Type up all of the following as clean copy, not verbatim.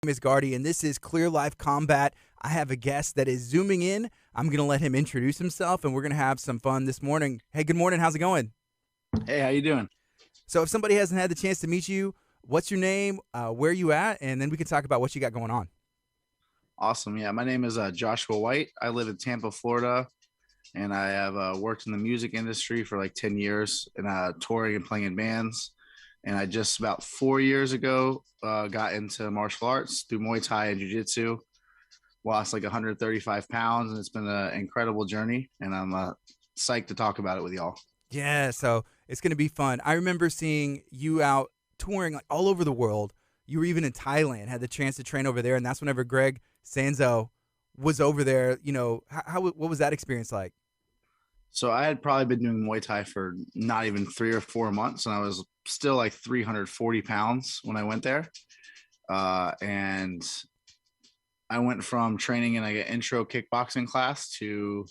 name is Gardy, and this is Clear Life Combat. I have a guest that is zooming in. I'm going to let him introduce himself, and we're going to have some fun this morning. Hey, good morning. How's it going? Hey, how you doing? So, if somebody hasn't had the chance to meet you, what's your name? Where you at? And then we can talk about what you got going on. Awesome. Yeah, my name is Joshua White. I live in Tampa, Florida, and I have worked in the music industry for like 10 years and touring and playing in bands. And I just about 4 years ago got into martial arts through Muay Thai and Jiu Jitsu. Lost like 135 pounds, and it's been an incredible journey. And I'm psyched to talk about it with y'all. Yeah, so it's going to be fun. I remember seeing you out touring like all over the world. You were even in Thailand, had the chance to train over there, and that's whenever Greg Sanzo was over there. What was that experience like? So I had probably been doing Muay Thai for not even 3 or 4 months, and I was still like 340 pounds when I went there. And I went from training in like an intro kickboxing class to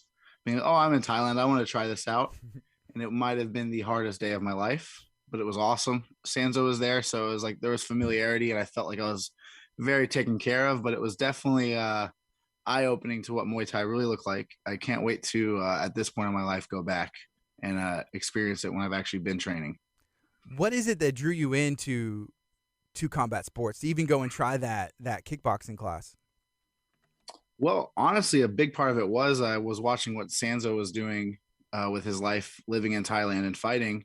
being, oh, I'm in Thailand. I want to try this out. And it might have been the hardest day of my life, but it was awesome. Sanzo was there. So it was like there was familiarity, and I felt like I was very taken care of, but it was definitely eye opening to what Muay Thai really looked like. I can't wait to, at this point in my life, go back and experience it when I've actually been training. What is it that drew you into combat sports to even go and try that kickboxing class? Well, honestly, a big part of it was I was watching what Sanzo was doing with his life living in Thailand and fighting.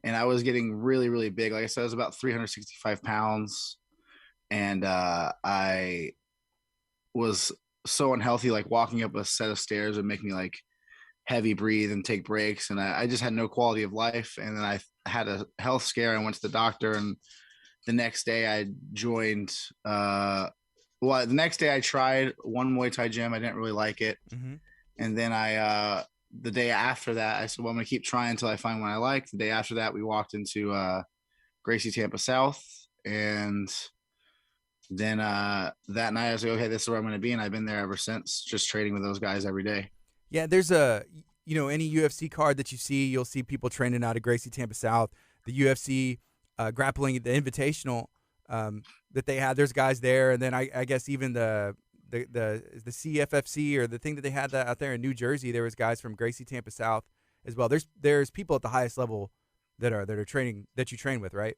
And I was getting really, really big. Like I said, I was about 365 pounds. And I was so unhealthy, like walking up a set of stairs would make me like heavy breathe and take breaks. And I just had no quality of life. And then I had a health scare. I went to the doctor, and the next day I joined the next day I tried one Muay Thai gym. I didn't really like it. Mm-hmm. And then the day after that, I said, well, I'm going to keep trying until I find one I like. The day after that, we walked into Gracie Tampa South. And then that night I was like, okay, this is where I'm going to be. And I've been there ever since, just trading with those guys every day. Yeah, there's any UFC card that you see, you'll see people training out of Gracie Tampa South, the UFC grappling, the Invitational that they had. There's guys there, and then I guess even the CFFC or the thing that they had out there in New Jersey, there was guys from Gracie Tampa South as well. There's people at the highest level that are training that you train with, right?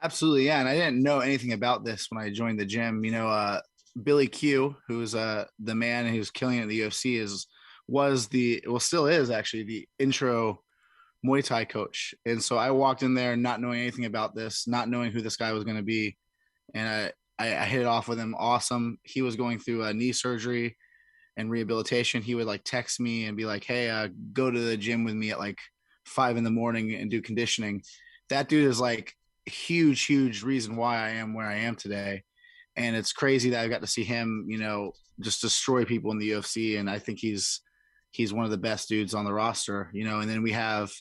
Absolutely, yeah. And I didn't know anything about this when I joined the gym. Billy Q, who's the man who's killing it in the UFC, still is actually the intro Muay Thai coach. And so I walked in there not knowing anything about this, not knowing who this guy was going to be, and I hit it off with him. Awesome. He was going through a knee surgery and rehabilitation. He would like text me and be like, "Hey, go to the gym with me at like 5 in the morning and do conditioning." That dude is like huge, huge reason why I am where I am today. And it's crazy that I got to see him, just destroy people in the UFC. And I think he's one of the best dudes on the roster. And then we have,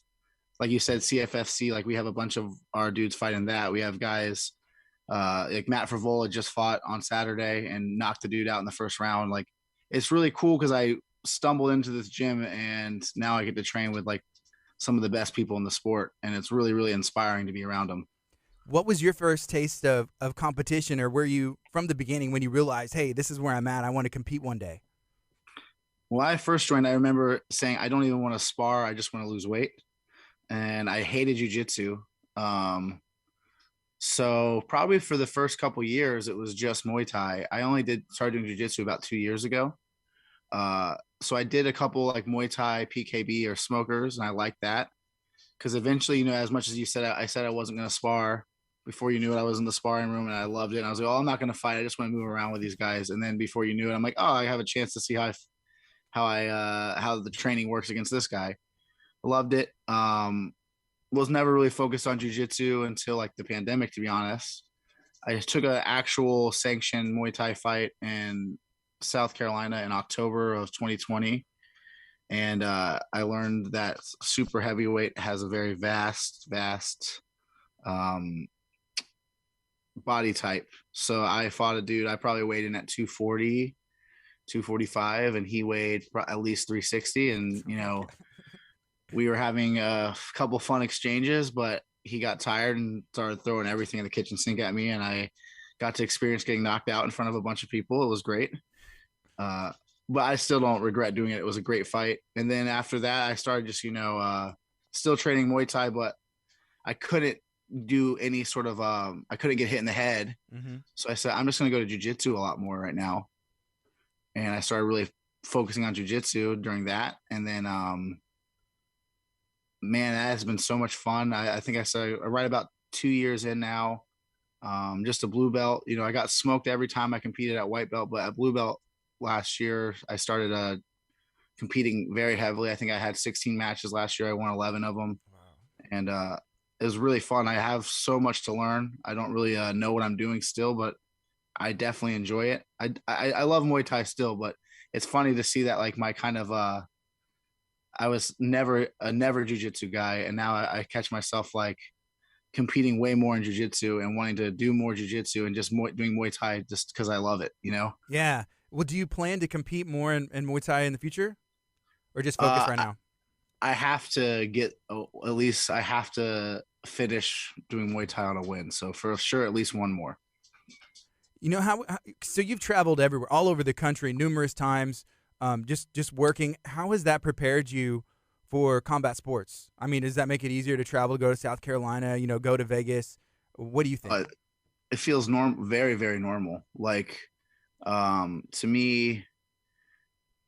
like you said, CFFC. Like we have a bunch of our dudes fighting that. We have guys like Matt Frivola just fought on Saturday and knocked the dude out in the first round. Like it's really cool because I stumbled into this gym and now I get to train with like some of the best people in the sport, and it's really, really inspiring to be around them. What was your first taste of competition, or were you from the beginning when you realized, hey, this is where I'm at, I want to compete one day? When I first joined, I remember saying, I don't even want to spar. I just want to lose weight. And I hated jujitsu. Um, so probably for the first couple years, it was just Muay Thai. I only did start doing jujitsu about 2 years ago. So I did a couple like Muay Thai, PKB or smokers, and I liked that because eventually, as much as you said, I said I wasn't going to spar. Before you knew it, I was in the sparring room and I loved it. And I was like, oh, I'm not going to fight. I just want to move around with these guys. And then before you knew it, I'm like, oh, I have a chance to see how the training works against this guy. Loved it. Was never really focused on jujitsu until like the pandemic, to be honest. I took an actual sanctioned Muay Thai fight in South Carolina in October of 2020. And I learned that super heavyweight has a very vast um, body type. So I fought a dude, I probably weighed in at 240, 245, and he weighed at least 360. And, we were having a couple fun exchanges, but he got tired and started throwing everything in the kitchen sink at me. And I got to experience getting knocked out in front of a bunch of people. It was great. Uh, but I still don't regret doing it. It was a great fight. And then after that, I started just, still training Muay Thai, but I couldn't do any sort of, I couldn't get hit in the head. Mm-hmm. So I said, I'm just going to go to jujitsu a lot more right now. And I started really focusing on jujitsu during that. And then, man, that has been so much fun. I think I said right about 2 years in now. Just a blue belt. I got smoked every time I competed at white belt, but at blue belt last year, I started competing very heavily. I think I had 16 matches last year. I won 11 of them. Wow. And it was really fun. I have so much to learn. I don't really know what I'm doing still, but I definitely enjoy it. I love Muay Thai still, but it's funny to see that like my kind of I was never jujitsu guy, and now I catch myself like competing way more in jujitsu and wanting to do more jujitsu and just doing Muay Thai just because I love it. Yeah. Well, do you plan to compete more in Muay Thai in the future, or just focus Uh, right now? I have to get at least I have to finish doing Muay Thai on a win. So for sure, at least one more. So you've traveled everywhere, all over the country, numerous times, just working. How has that prepared you for combat sports? I mean, does that make it easier to travel, go to South Carolina, go to Vegas? What do you think? It feels very, very normal. Like, to me,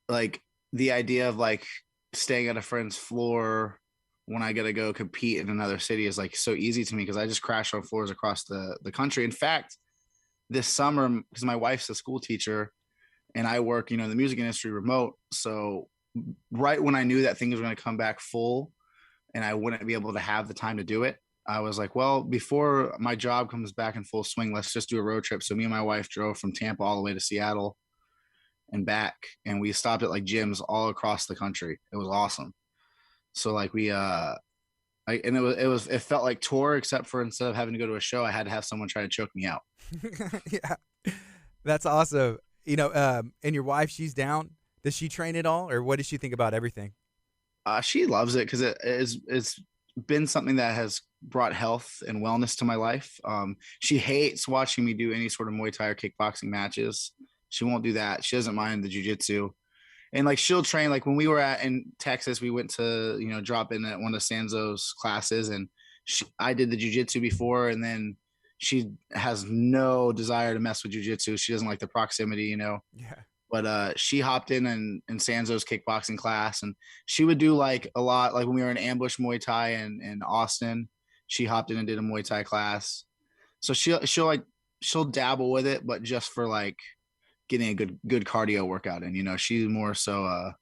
like the idea of like staying at a friend's floor when I gotta go compete in another city is like so easy to me because I just crash on floors across the country. In fact, this summer, because my wife's a school teacher and I work, in the music industry remote. So right when I knew that things were going to come back full and I wouldn't be able to have the time to do it, I was like, well, before my job comes back in full swing, let's just do a road trip. So me and my wife drove from Tampa all the way to Seattle and back, and we stopped at like gyms all across the country. It was awesome. So like it felt like tour, except for instead of having to go to a show, I had to have someone try to choke me out. Yeah, that's awesome. And your wife, she's down. Does she train at all, or what does she think about everything? She loves it because it's been something that has brought health and wellness to my life. She hates watching me do any sort of Muay Thai or kickboxing matches. She won't do that. She doesn't mind the jujitsu. And like she'll train. Like when we were in Texas, we went to drop in at one of Sanzo's classes, and I did the jujitsu before, and then she has no desire to mess with jujitsu. She doesn't like the proximity. Yeah. But she hopped in Sanzo's kickboxing class, and she would do like a lot. Like when we were in ambush Muay Thai in Austin, she hopped in and did a Muay Thai class. So she'll dabble with it, but just for like getting a good cardio workout in. She's more so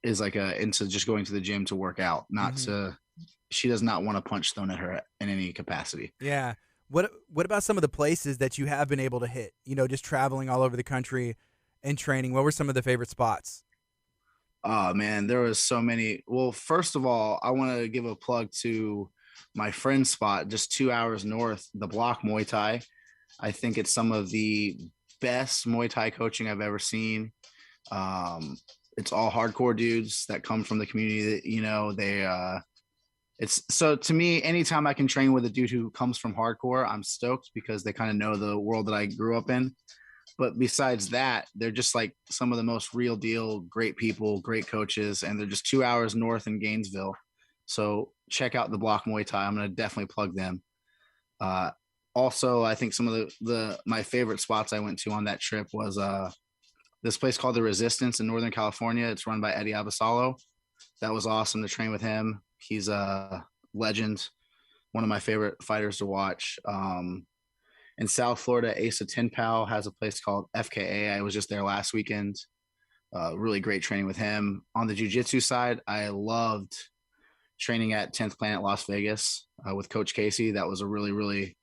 is like into just going to the gym to work out, not Hmm. to. She does not want a punch thrown at her in any capacity. Yeah. What about some of the places that you have been able to hit? Just traveling all over the country and training. What were some of the favorite spots? Oh man, there was so many. Well, first of all, I want to give a plug to my friend's spot just 2 hours north, the Block Muay Thai. I think it's some of the best Muay Thai coaching I've ever seen. It's all hardcore dudes that come from the community that, they, it's so to me, anytime I can train with a dude who comes from hardcore, I'm stoked because they kind of know the world that I grew up in. But besides that, they're just like some of the most real deal, great people, great coaches, and they're just 2 hours north in Gainesville. So check out the Block Muay Thai. I'm going to definitely plug them. Uh, Also, I think some of the my favorite spots I went to on that trip was this place called the Resistance in Northern California. It's run by Eddie Abasalo. That was awesome to train with him. He's a legend, one of my favorite fighters to watch. In South Florida, Asa Tin Pal has a place called FKA. I was just there last weekend. Really great training with him. On the jiu-jitsu side, I loved training at 10th Planet Las Vegas with Coach Casey. That was a really, really,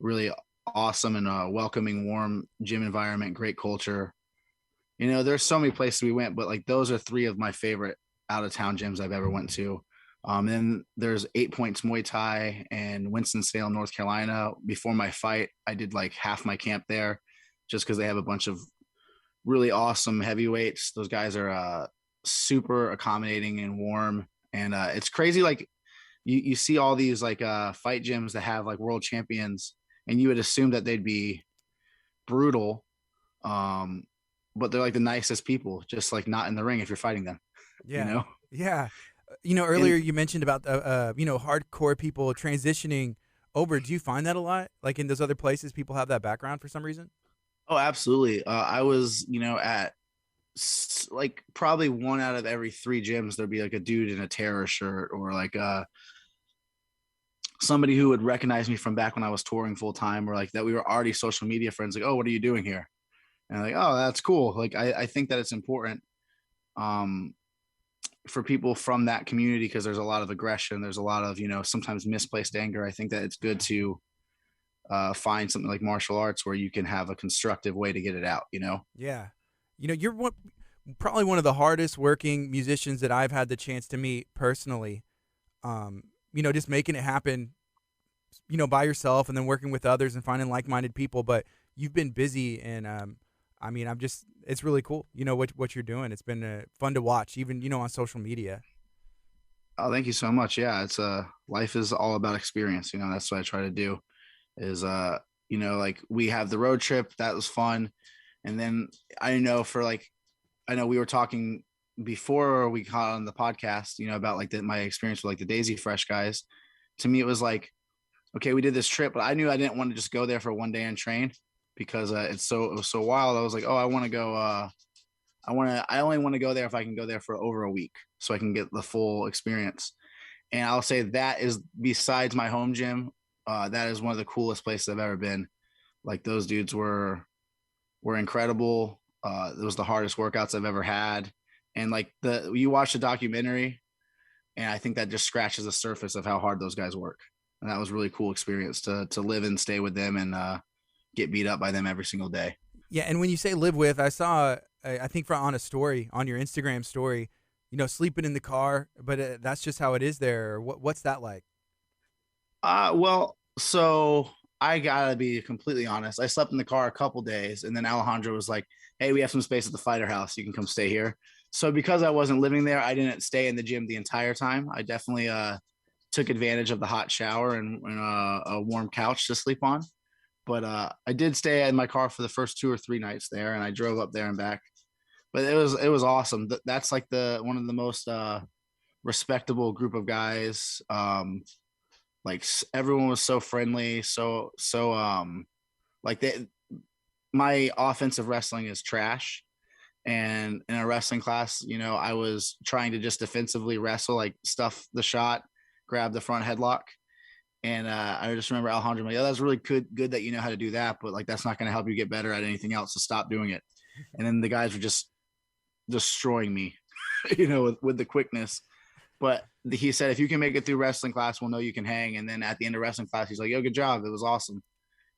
really awesome and welcoming, warm gym environment, great culture. There's so many places we went, but like those are three of my favorite out of town gyms I've ever went to. Then there's 8 Points Muay Thai in Winston-Salem, North Carolina. Before my fight, I did like half my camp there just because they have a bunch of really awesome heavyweights. Those guys are super accommodating and warm. And it's crazy. Like you see all these like fight gyms that have like world champions and you would assume that they'd be brutal, um, but they're like the nicest people, just like not in the ring if you're fighting them, you Yeah. know? Yeah. Earlier And you mentioned about hardcore people transitioning over. Do you find that a lot? Like in those other places, people have that background for some reason? oh, absolutely. I was, at like probably one out of every three gyms, there'd be like a dude in a terror shirt or like somebody who would recognize me from back when I was touring full time, or like that we were already social media friends. Like, oh, what are you doing here? And I'm like, oh, that's cool. Like, I think that it's important um, for people from that community because there's a lot of aggression. There's a lot of, sometimes misplaced anger. I think that it's good to find something like martial arts where you can have a constructive way to get it out. Yeah. You're probably one of the hardest working musicians that I've had the chance to meet personally. Just making it happen, by yourself and then working with others and finding like-minded people. But you've been busy, and it's really cool. What you're doing. It's been fun to watch, even on social media. Oh, thank you so much. Yeah, it's life is all about experience. That's what I try to do. Is like we have the road trip that was fun, and then I know we were talking before we got on the podcast, about like my experience with like the Daisy Fresh guys. To me, it was like, okay, we did this trip, but I knew I didn't want to just go there for one day and train because it was so wild. I was like, oh, I want to go. I only want to go there if I can go there for over a week so I can get the full experience. And I'll say that is besides my home gym, that is one of the coolest places I've ever been. Like those dudes were incredible. It was the hardest workouts I've ever had. And like you watch the documentary, and I think that just scratches the surface of how hard those guys work. And that was a really cool experience to live and stay with them and get beat up by them every single day. Yeah, and when you say live with, I saw, I think on a story, on your Instagram story, sleeping in the car, but that's just how it is there. What's that like? Well, so I gotta be completely honest. I slept in the car a couple days, and then Alejandro was like, "Hey, we have some space at the fighter house. You can come stay here." So because I wasn't living there, I didn't stay in the gym the entire time. I definitely took advantage of the hot shower and a warm couch to sleep on. But I did stay in my car for the first 2 or 3 nights there, and I drove up there and back. But it was awesome. That's like the one of the most respectable group of guys. Like everyone was so friendly, so like my offensive wrestling is trash. And in a wrestling class, I was trying to just defensively wrestle, like stuff the shot, grab the front headlock. And I just remember Alejandro like, oh, that's really good that you know how to do that, but like that's not going to help you get better at anything else, so stop doing it. And then the guys were just destroying me, with the quickness. But he said, if you can make it through wrestling class, we'll know you can hang. And then at the end of wrestling class, he's like, yo, good job. It was awesome.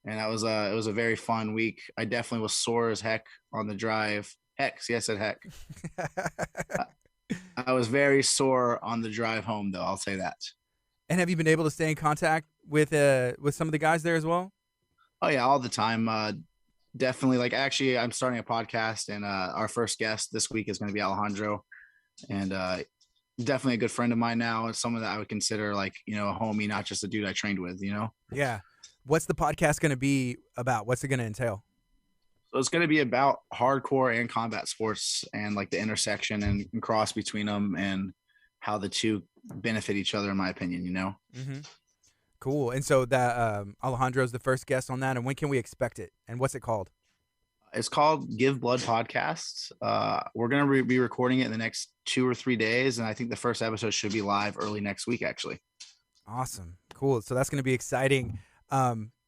And it was a very fun week. I definitely was sore as heck on the drive. Heck, see, I said heck. I was very sore on the drive home, though. I'll say that. And have you been able to stay in contact with some of the guys there as well? Oh yeah, all the time. Definitely. Like, actually, I'm starting a podcast, and our first guest this week is going to be Alejandro, and definitely a good friend of mine now. It's someone that I would consider like a homie, not just a dude I trained with. Yeah. What's the podcast going to be about? What's it going to entail? So it's going to be about hardcore and combat sports and like the intersection and cross between them and how the two benefit each other, in my opinion. Mm-hmm. Cool. And so that Alejandro's the first guest on that. And when can we expect it? And what's it called? It's called Give Blood Podcast. We're going to be recording it in the next 2 or 3 days. And I think the first episode should be live early next week, actually. Awesome. Cool. So that's going to be exciting.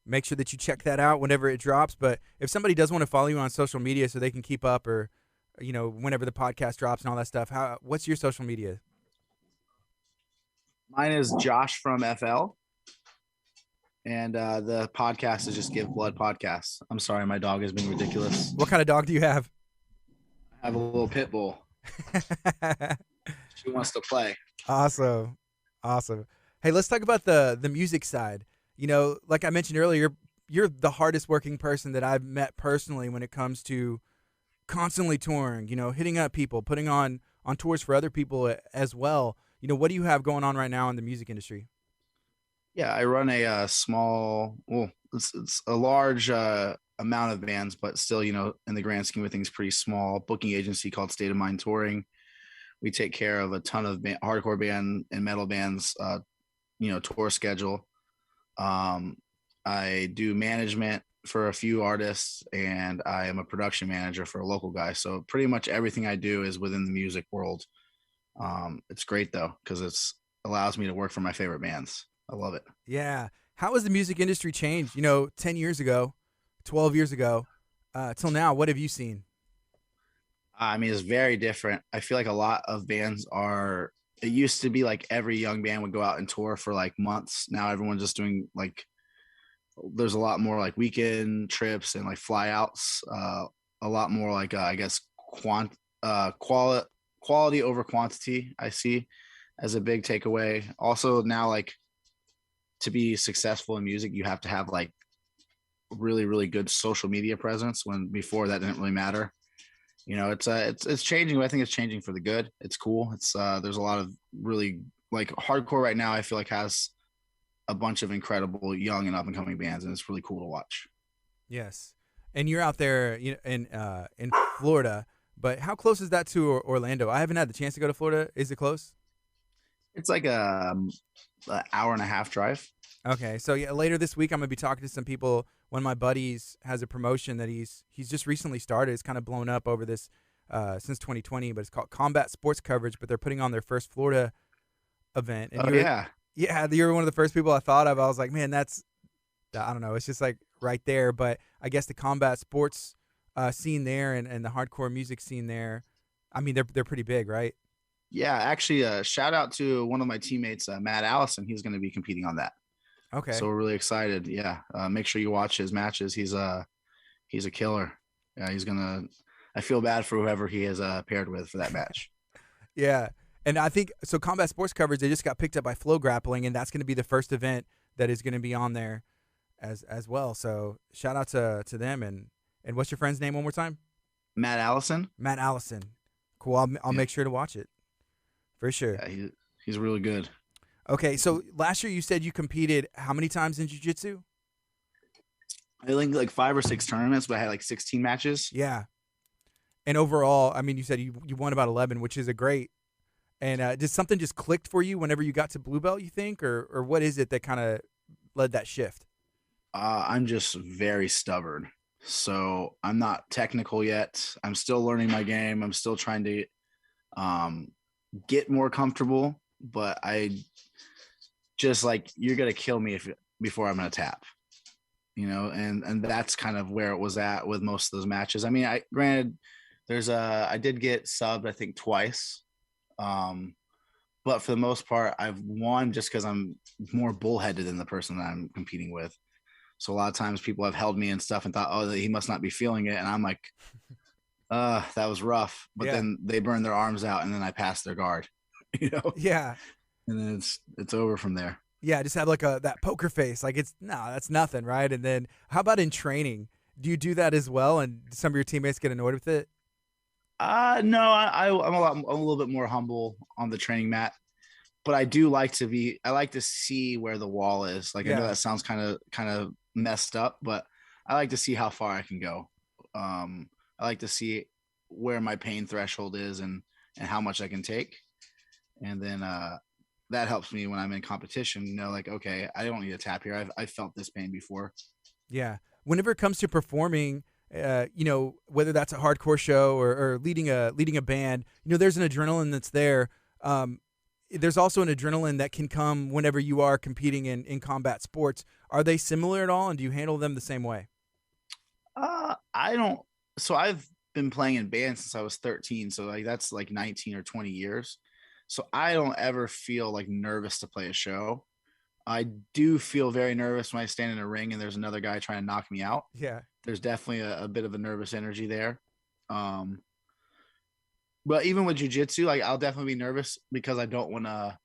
Make sure that you check that out whenever it drops. But if somebody does want to follow you on social media so they can keep up, or, whenever the podcast drops and all that stuff, what's your social media? Mine is Josh from FL. And the podcast is just Give Blood Podcast. I'm sorry, my dog is being ridiculous. What kind of dog do you have? I have a little pit bull. She wants to play. Awesome. Hey, let's talk about the music side. Like I mentioned earlier, you're the hardest working person that I've met personally when it comes to constantly touring, hitting up people, putting on tours for other people as well. What do you have going on right now in the music industry? Yeah, I run a small, well, it's a large amount of bands, but still, in the grand scheme of things, pretty small. Booking agency called State of Mind Touring. We take care of a ton of hardcore band and metal bands, tour schedule. Um, I do management for a few artists, and I am a production manager for a local guy. So pretty much everything I do is within the music world. It's great though, because it's allows me to work for my favorite bands. I love it. Yeah. How has the music industry changed? 10 years ago, 12 years ago, till now, what have you seen? I mean, it's very different. I feel like a lot of bands are. It used to be like every young band would go out and tour for like months. Now everyone's just doing like. There's a lot more like weekend trips and like flyouts. A lot more like I guess quality over quantity. I see as a big takeaway. Also now like to be successful in music, you have to have like really really good social media presence. When before that didn't really matter. It's changing. I think it's changing for the good. It's cool. It's there's a lot of really like hardcore right now. I feel like has a bunch of incredible young and up and coming bands, and it's really cool to watch. Yes. And you're out there, in Florida, but how close is that to Orlando? I haven't had the chance to go to Florida. Is it close? It's like a hour and a half drive. Okay, so yeah, later this week I'm gonna be talking to some people. One of my buddies has a promotion that he's just recently started. It's kind of blown up over this since 2020, but it's called Combat Sports Coverage. But they're putting on their first Florida event, and Oh yeah, you were one of the first people I thought of. I was like, man, I don't know, it's just like right there. But I guess the combat sports scene there and the hardcore music scene there, I mean, they're pretty big, right? yeah. Actually, shout out to one of my teammates, Matt Allison. He's going to be competing on that. Okay. So we're really excited. Yeah, make sure you watch his matches. He's a killer. Yeah, he's gonna. I feel bad for whoever he is paired with for that match. Yeah. And I think so. Combat sports coverage, they just got picked up by Flow Grappling, and that's going to be the first event that is going to be on there as well. So shout out to them. And what's your friend's name one more time? Matt Allison. Matt Allison. Cool. I'll Yeah, make sure to watch it for sure. yeah he's really good. Okay. So last year you said you competed how many times in jiu-jitsu? I think like 5 or 6 tournaments, but I had like 16 matches. Yeah. And overall, I mean, you said you won about 11, which is a great. And did something just clicked for you whenever you got to blue belt, you think, or what is it that kind of led that shift? I'm just very stubborn. So I'm not technical yet. I'm still learning my game. I'm still trying to um, get more comfortable, but I just like you're gonna kill me if before I'm gonna tap, and that's kind of where it was at with most of those matches. I mean, I granted I did get subbed I think twice, but for the most part I've won just because I'm more bullheaded than the person that I'm competing with. So a lot of times people have held me and stuff and thought, oh, he must not be feeling it. And I'm like, that was rough. But Yeah. then they burn their arms out and then I pass their guard, you know, Yeah. and then it's over from there. Yeah. Just have like that poker face. Like that's nothing. Right. And then how about in training? Do you do that as well? And some of your teammates get annoyed with it? No, I'm a little bit more humble on the training mat, but I like to see where the wall is. Like, I know Yeah. that sounds kind of messed up, but I like to see how far I can go. I like to see where my pain threshold is and how much I can take. And then, that helps me when I'm in competition, like, okay, I don't need to tap here. I've felt this pain before. Yeah. Whenever it comes to performing, whether that's a hardcore show or leading a band, there's an adrenaline that's there. There's also an adrenaline that can come whenever you are competing in combat sports. Are they similar at all, and do you handle them the same way? I don't. So I've been playing in bands since I was 13. So like that's like 19 or 20 years. So I don't ever feel like nervous to play a show. I do feel very nervous when I stand in a ring and there's another guy trying to knock me out. Yeah. There's definitely a bit of a nervous energy there. Um, but even with jujitsu, like I'll definitely be nervous because I don't want to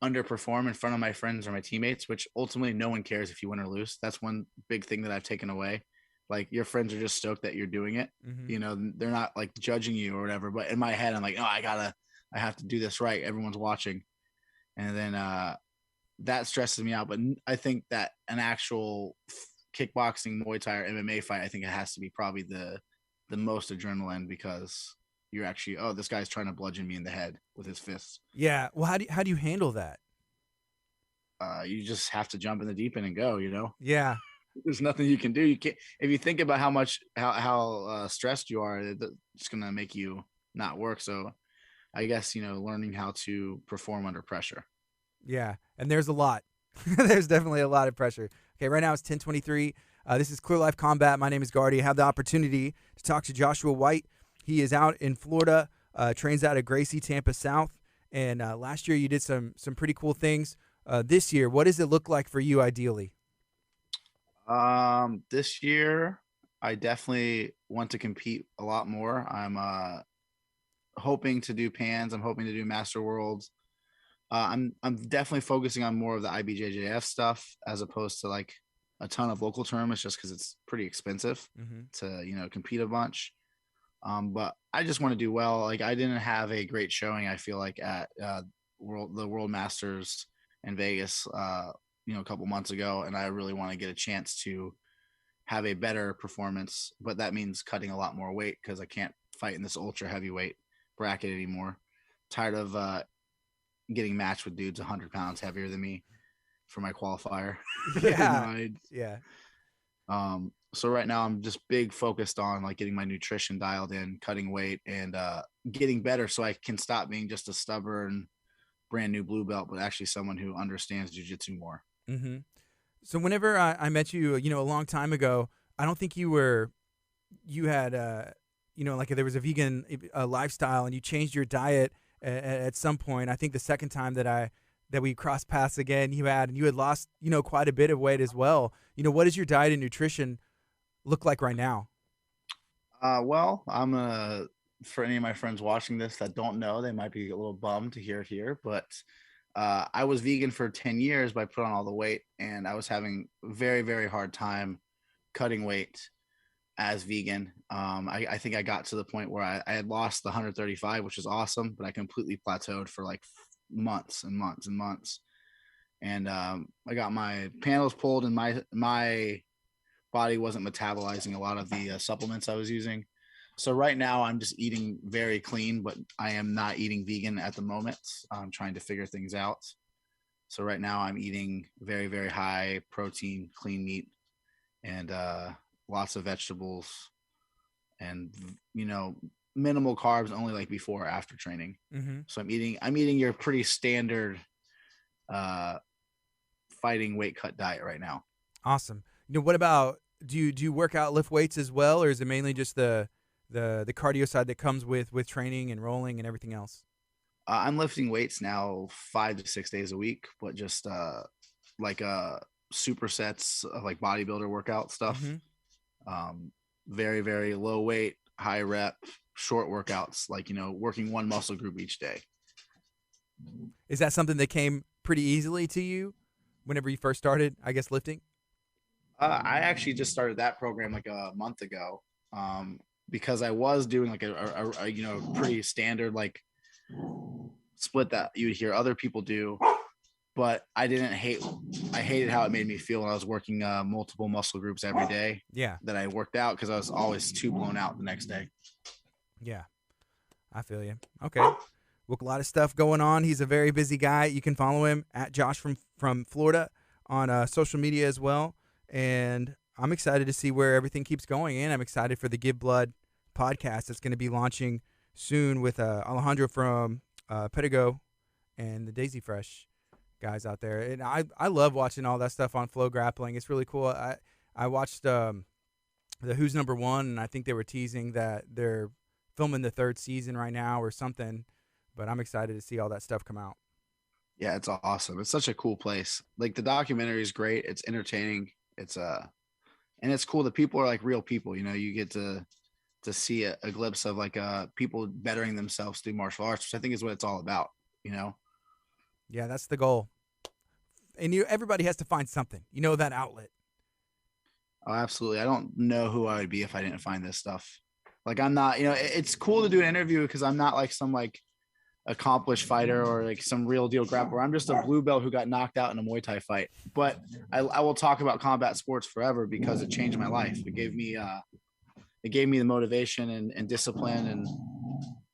underperform in front of my friends or my teammates, which ultimately no one cares if you win or lose. That's one big thing that I've taken away. Like your friends are just stoked that you're doing it. Hmm. They're not like judging you or whatever. But in my head, I'm like, oh, I have to do this right. Everyone's watching. And then that stresses me out. But I think that an actual kickboxing, Muay Thai, or MMA fight, I think it has to be probably the most adrenaline, because you're actually, oh, this guy's trying to bludgeon me in the head with his fists. Yeah. Well, how do you handle that? You just have to jump in the deep end and go. Yeah. There's nothing you can do. You can't, if you think about how stressed you are, it's gonna make you not work. So I guess learning how to perform under pressure. Yeah. And there's a lot. There's definitely a lot of pressure. Okay, right now it's 10:23. This is Clear Life Combat. My name is Gardy. I have the opportunity to talk to Joshua White. He is out in Florida, trains out of Gracie Tampa South. And last year you did some pretty cool things. This year, what does it look like for you ideally? This year I definitely want to compete a lot more. I'm hoping to do Pans. I'm hoping to do Master Worlds. I'm definitely focusing on more of the IBJJF stuff as opposed to like a ton of local tournaments, just because it's pretty expensive to compete a bunch. But I just want to do well. Like, I didn't have a great showing, I feel like, at the World Masters in Vegas a couple months ago, and I really want to get a chance to have a better performance. But that means cutting a lot more weight, because I can't fight in this ultra heavyweight bracket anymore. Tired of getting matched with dudes 100 pounds heavier than me for my qualifier. Yeah. Yeah. So right now I'm just big focused on like getting my nutrition dialed in, cutting weight, and getting better, so I can stop being just a stubborn brand new blue belt, but actually someone who understands jiu-jitsu more. Mm-hmm. So whenever I met you, a long time ago, I don't think you had, like there was a vegan lifestyle, and you changed your diet at some point. I think the second time that we crossed paths again, you had lost, quite a bit of weight as well. What does your diet and nutrition look like right now? Well, I'm for any of my friends watching this that don't know, they might be a little bummed to hear it here, but I was vegan for 10 years, but I put on all the weight, and I was having a very, very hard time cutting weight as vegan. I think I got to the point where I had lost the 135, which is awesome, but I completely plateaued for like months and months and months. And I got my panels pulled, and my body wasn't metabolizing a lot of the supplements I was using. So right now I'm just eating very clean, but I am not eating vegan at the moment. I'm trying to figure things out. So right now I'm eating very, very high protein, clean meat, and lots of vegetables, and minimal carbs, only like before or after training. Mm-hmm. So I'm eating your pretty standard fighting weight cut diet right now. Awesome. What about, do you work out, lift weights as well, or is it mainly just the cardio side that comes with training and rolling and everything else? I'm lifting weights now 5 to 6 days a week, but just like supersets of like bodybuilder workout stuff. Mm-hmm. Very, very low weight, high rep, short workouts, like, working one muscle group each day. Is that something that came pretty easily to you whenever you first started, I guess, lifting? I actually just started that program like a month ago, because I was doing like a pretty standard like split that you would hear other people do, but I hated how it made me feel when I was working multiple muscle groups every day. Yeah. That I worked out, because I was always too blown out the next day. Yeah, I feel you. Okay. Well, a lot of stuff going on. He's a very busy guy. You can follow him at Josh from Florida on social media as well. And I'm excited to see where everything keeps going. And I'm excited for the Give Blood podcast that's going to be launching soon with Alejandro from Pedigo and the Daisy Fresh guys out there. And I love watching all that stuff on Flow Grappling. It's really cool. I watched the Who's Number One, and I think they were teasing that they're filming the 3rd season right now or something. But I'm excited to see all that stuff come out. Yeah, it's awesome. It's such a cool place. Like, the documentary is great. It's entertaining. It's and it's cool that people are like real people. You get to see a glimpse of like people bettering themselves through martial arts, which I think is what it's all about. Yeah, that's the goal. And everybody has to find something. That outlet. Oh, absolutely. I don't know who I would be if I didn't find this stuff. Like, I'm not. It's cool to do an interview because I'm not like some like accomplished fighter or like some real deal grappler. I'm just a blue belt who got knocked out in a Muay Thai fight. But I will talk about combat sports forever because it changed my life. It gave me the motivation and discipline, and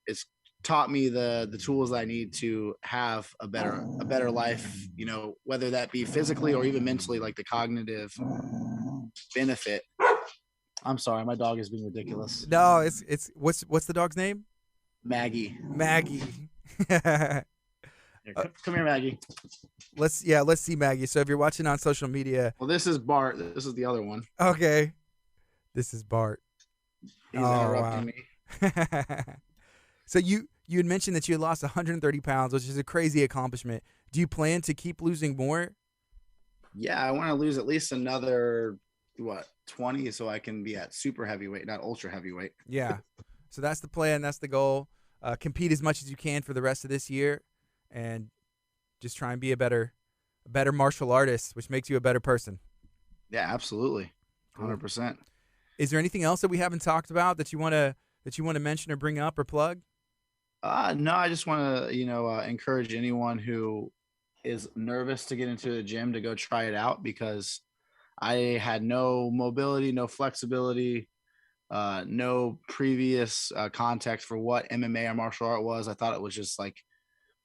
it's taught me the tools that I need to have a better life, you know, whether that be physically or even mentally, like the cognitive benefit. I'm sorry, my dog is being ridiculous. No, it's what's the dog's name? Maggie. Maggie. Here, come here, Maggie. Let's see Maggie. So if you're watching on social media, Well, this is Bart. This is the other one. okay, this is Bart. He's interrupting me. So you had mentioned that you had lost 130 pounds, which is a crazy accomplishment. Do you plan to keep losing more? Yeah, I want to lose at least another 20, so I can be at super heavyweight, not ultra heavyweight. Yeah. So that's the plan. That's the goal. Compete as much as you can for the rest of this year, and just try and be a better martial artist, which makes you a better person. Yeah, absolutely, 100%. Is there anything else that we haven't talked about that you want to mention or bring up or plug? No, I just want to, encourage anyone who is nervous to get into the gym to go try it out, because I had no mobility, no flexibility, no previous context for what MMA or martial art was. I thought it was just like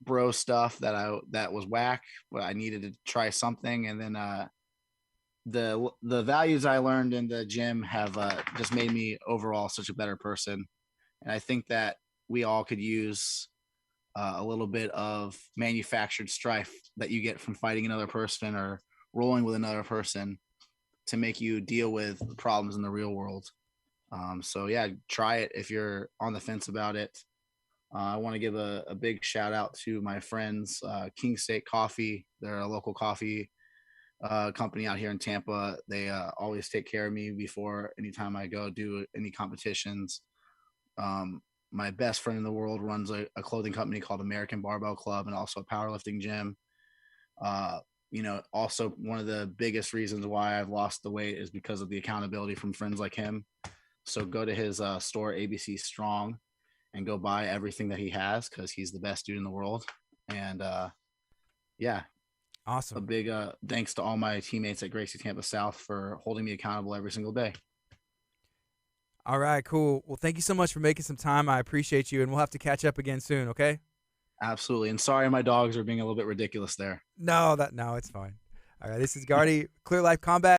bro stuff that was whack, but I needed to try something. And then the values I learned in the gym have just made me overall such a better person. And I think that we all could use a little bit of manufactured strife that you get from fighting another person or rolling with another person to make you deal with problems in the real world. So yeah, try it if you're on the fence about it. I want to give a big shout out to my friends, King State Coffee. They're a local coffee company out here in Tampa. They always take care of me before anytime I go do any competitions. My best friend in the world runs a clothing company called American Barbell Club, and also a powerlifting gym. Also one of the biggest reasons why I've lost the weight is because of the accountability from friends like him. So go to his store, ABC Strong, and go buy everything that he has, because he's the best dude in the world. And yeah, Awesome. a big thanks to all my teammates at Gracie Tampa South for holding me accountable every single day. All right, cool. Well, thank you so much for making some time. I appreciate you, and we'll have to catch up again soon, okay? Absolutely. And sorry my dogs are being a little bit ridiculous there. No, it's fine. All right, this is Gardy, Clear Life Combat.